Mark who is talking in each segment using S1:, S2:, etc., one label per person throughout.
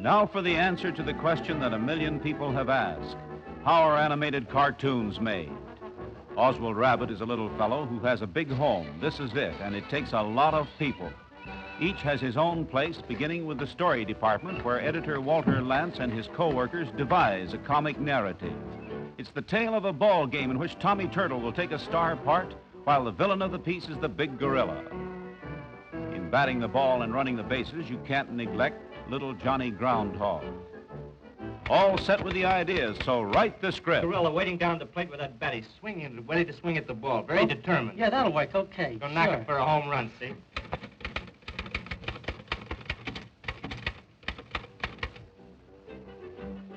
S1: Now for the answer to the question that a million people have asked. How are animated cartoons made? Oswald Rabbit is a little fellow who has a big home. This is it, and it takes a lot of people. Each has his own place, beginning with the story department, where editor Walter Lantz and his co-workers devise a comic narrative. It's the tale of a ball game in which Tommy Turtle will take a star part, while the villain of the piece is the big gorilla. In batting the ball and running the bases, you can't neglect little Johnny Groundhog. All set with the ideas, so write the script.
S2: Gorilla waiting down the plate with that bat. He's swinging, ready to swing at the ball. Very determined.
S3: Yeah, that'll work, okay.
S2: Gonna knock it for a home run, see?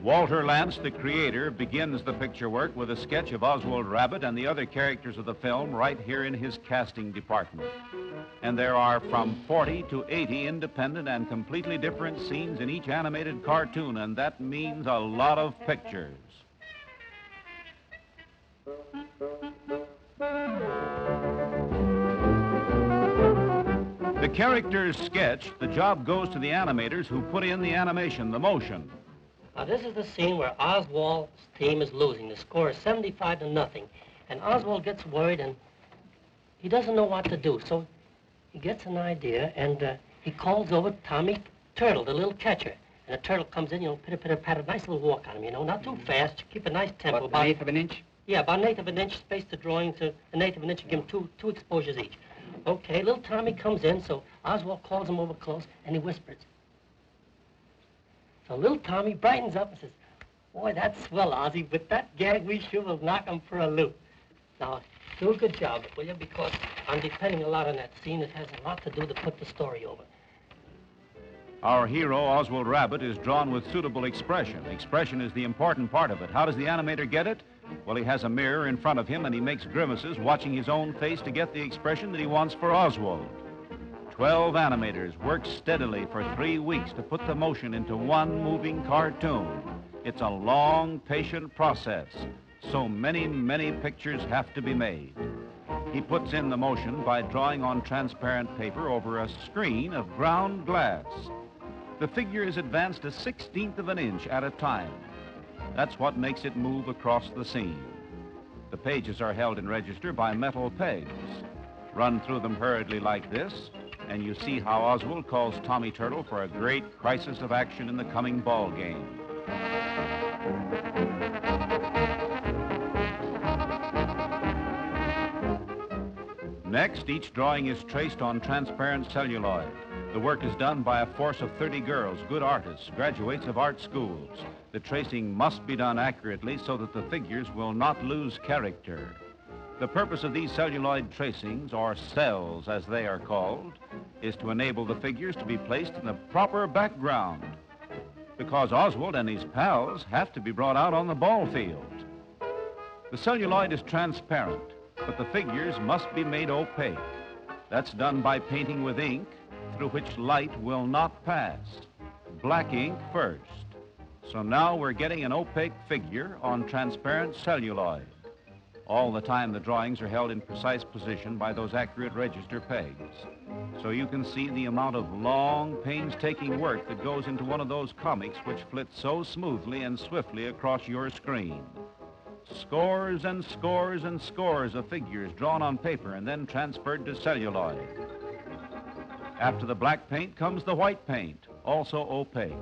S1: Walter Lantz, the creator, begins the picture work with a sketch of Oswald Rabbit and the other characters of the film right here in his casting department. And there are from 40 to 80 independent and completely different scenes in each animated cartoon, and that means a lot of pictures. The characters sketched, the job goes to the animators who put in the animation, the motion.
S3: Now, this is the scene where Oswald's team is losing. The score is 75-0. And Oswald gets worried, and he doesn't know what to do. So he gets an idea, and he calls over Tommy Turtle, the little catcher. And the turtle comes in, pitter-pitter-patter, nice little walk on him, not too fast. Keep a nice tempo.
S2: About an eighth of an inch?
S3: Yeah, about an eighth of an inch. Space the drawing to an eighth of an inch and give him two exposures each. Okay, little Tommy comes in, so Oswald calls him over close, and he whispers. So little Tommy brightens up and says, "Boy, that's swell, Ozzy. With that gag, we sure will knock him for a loop." Now, do a good job, will you? Because I'm depending a lot on that scene. It has a lot to do to put the story over.
S1: Our hero, Oswald Rabbit, is drawn with suitable expression. Expression is the important part of it. How does the animator get it? Well, he has a mirror in front of him, and he makes grimaces, watching his own face to get the expression that he wants for Oswald. 12 animators work steadily for 3 weeks to put the motion into one moving cartoon. It's a long, patient process. So many, many pictures have to be made. He puts in the motion by drawing on transparent paper over a screen of ground glass. The figure is advanced a 1/16 of an inch at a time. That's what makes it move across the scene. The pages are held in register by metal pegs. Run through them hurriedly like this, and you see how Oswald calls Tommy Turtle for a great crisis of action in the coming ball game. Next, each drawing is traced on transparent celluloid. The work is done by a force of 30 girls, good artists, graduates of art schools. The tracing must be done accurately so that the figures will not lose character. The purpose of these celluloid tracings, or cells as they are called, is to enable the figures to be placed in the proper background, because Oswald and his pals have to be brought out on the ball field. The celluloid is transparent, but the figures must be made opaque. That's done by painting with ink through which light will not pass. Black ink first. So now we're getting an opaque figure on transparent celluloid. All the time the drawings are held in precise position by those accurate register pegs. So you can see the amount of long, painstaking work that goes into one of those comics which flits so smoothly and swiftly across your screen. Scores and scores and scores of figures drawn on paper and then transferred to celluloid. After the black paint comes the white paint, also opaque.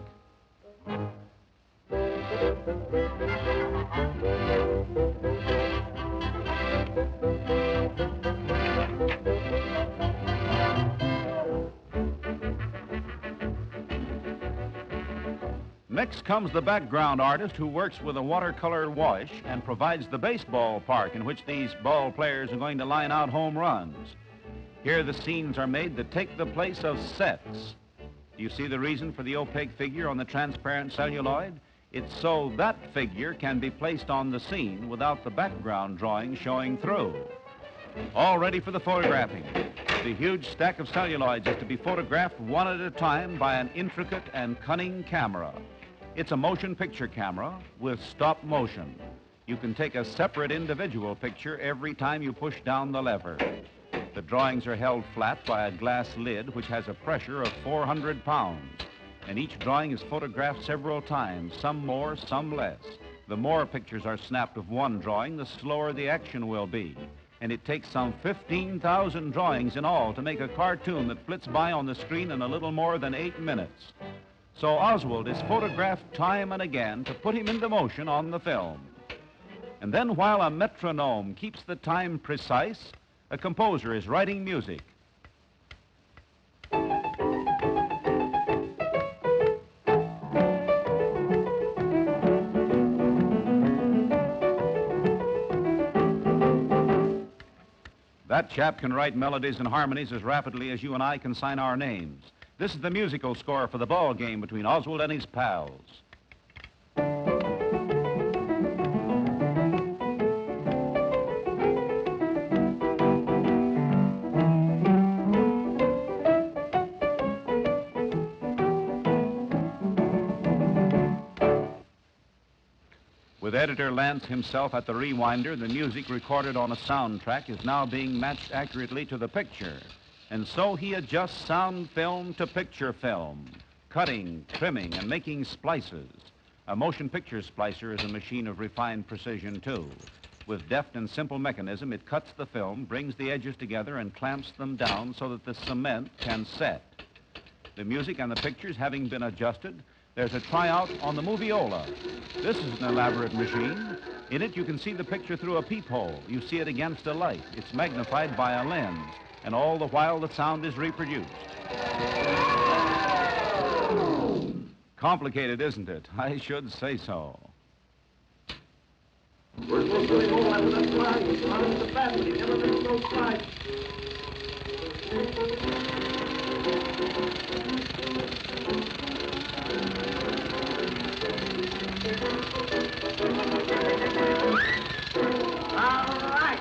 S1: Next comes the background artist who works with a watercolor wash and provides the baseball park in which these ball players are going to line out home runs. Here the scenes are made that take the place of sets. You see the reason for the opaque figure on the transparent celluloid? It's so that figure can be placed on the scene without the background drawing showing through. All ready for the photographing. The huge stack of celluloids is to be photographed one at a time by an intricate and cunning camera. It's a motion picture camera with stop motion. You can take a separate individual picture every time you push down the lever. The drawings are held flat by a glass lid which has a pressure of 400 pounds. And each drawing is photographed several times, some more, some less. The more pictures are snapped of one drawing, the slower the action will be. And it takes some 15,000 drawings in all to make a cartoon that flits by on the screen in a little more than 8 minutes. So Oswald is photographed time and again to put him into motion on the film. And then while a metronome keeps the time precise, a composer is writing music. That chap can write melodies and harmonies as rapidly as you and I can sign our names. This is the musical score for the ball game between Oswald and his pals. With editor Lantz himself at the rewinder, the music recorded on a soundtrack is now being matched accurately to the picture. And so he adjusts sound film to picture film, cutting, trimming, and making splices. A motion picture splicer is a machine of refined precision, too. With deft and simple mechanism, it cuts the film, brings the edges together, and clamps them down so that the cement can set. The music and the pictures having been adjusted, there's a tryout on the moviola. This is an elaborate machine. In it, you can see the picture through a peephole. You see it against a light. It's magnified by a lens, and all the while the sound is reproduced. Complicated, isn't it? I should say so.
S4: We're supposed to go after that flag. It's not in the family. Never been so flag. All right.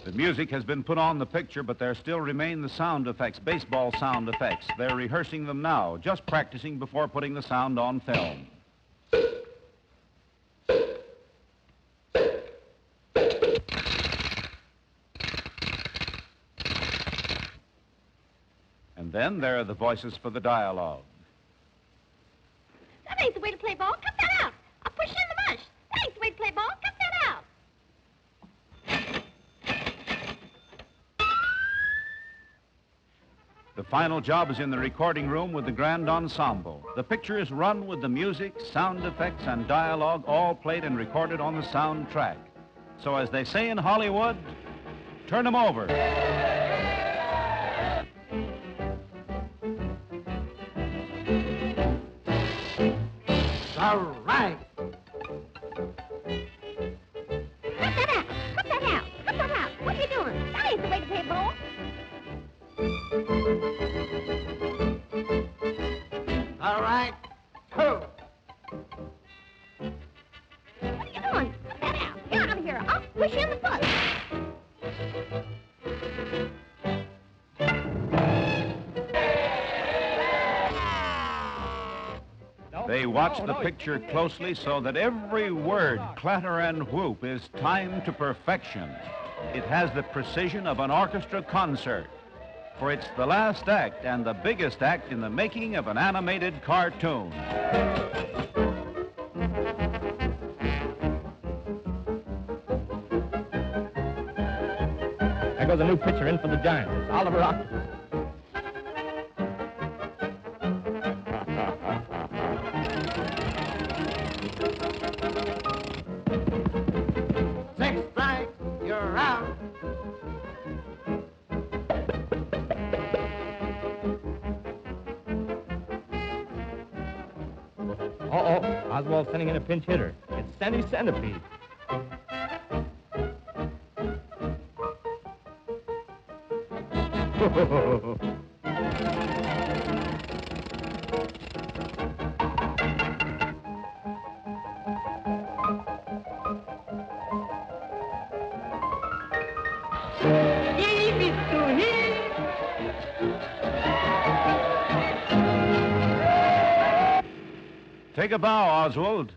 S1: The music has been put on the picture, but there still remain the sound effects, baseball sound effects. They're rehearsing them now, just practicing before putting the sound on film. And then there are the voices for the dialogue.
S5: That ain't the way to play ball. Cut that out. I'll push you in the mush. That ain't the way to play ball. Cut that out.
S1: The final job is in the recording room with the grand ensemble. The picture is run with the music, sound effects, and dialogue all played and recorded on the soundtrack. So as they say in Hollywood, turn 'em over.
S4: All right.
S5: Cut that out. Cut that out. Cut that out. What are you doing? That ain't the way to play ball.
S4: All right. Two.
S5: What are you doing? Cut that out. Get out of here. I'll push you in the foot.
S1: They watch the picture closely so that every word, clatter, and whoop is timed to perfection. It has the precision of an orchestra concert, for it's the last act and the biggest act in the making of an animated cartoon.
S2: There goes a new pitcher in for the Giants. It's Oliver Octopus.
S4: Six strikes. You're out.
S2: Uh-oh. Oswald's sending in a pinch hitter. It's Sandy Centipede.
S1: Take a bow, Oswald.